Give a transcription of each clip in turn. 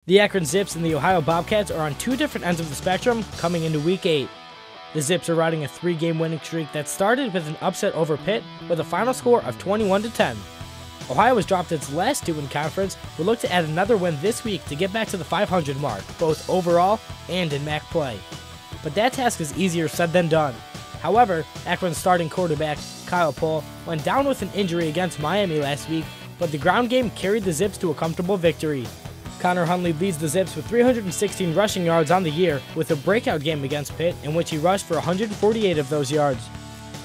The Akron Zips and the Ohio Bobcats are on two different ends of the spectrum coming into Week 8. The Zips are riding a 3-game winning streak that started with an upset over Pitt with a final score of 21-10. Ohio has dropped its last two in conference, but look to add another win this week to get back to the 500 mark, both overall and in MAC play. But that task is easier said than done. However, Akron's starting quarterback, Kyle Pohl, went down with an injury against Miami last week, but the ground game carried the Zips to a comfortable victory. Connor Hundley leads the Zips with 316 rushing yards on the year, with a breakout game against Pitt in which he rushed for 148 of those yards.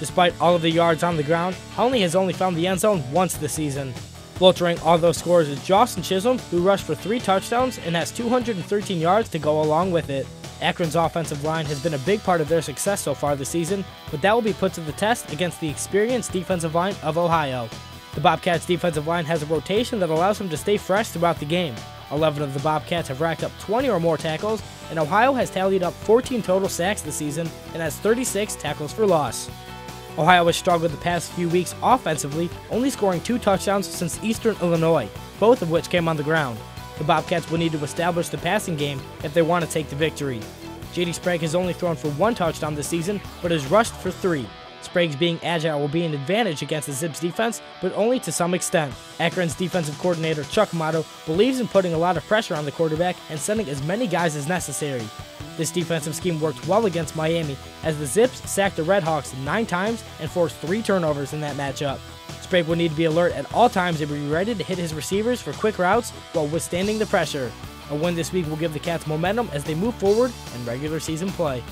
Despite all of the yards on the ground, Hundley has only found the end zone once this season. Bolstering all those scores is Jawson Chisholm, who rushed for 3 touchdowns and has 213 yards to go along with it. Akron's offensive line has been a big part of their success so far this season, but that will be put to the test against the experienced defensive line of Ohio. The Bobcats' defensive line has a rotation that allows them to stay fresh throughout the game. 11 of the Bobcats have racked up 20 or more tackles, and Ohio has tallied up 14 total sacks this season and has 36 tackles for loss. Ohio has struggled the past few weeks offensively, only scoring 2 touchdowns since Eastern Illinois, both of which came on the ground. The Bobcats will need to establish the passing game if they want to take the victory. J.D. Sprague has only thrown for 1 touchdown this season, but has rushed for 3. Sprague's being agile will be an advantage against the Zips defense, but only to some extent. Akron's defensive coordinator Chuck Motto believes in putting a lot of pressure on the quarterback and sending as many guys as necessary. This defensive scheme worked well against Miami, as the Zips sacked the Redhawks 9 times and forced 3 turnovers in that matchup. Sprague will need to be alert at all times and be ready to hit his receivers for quick routes while withstanding the pressure. A win this week will give the Cats momentum as they move forward in regular season play.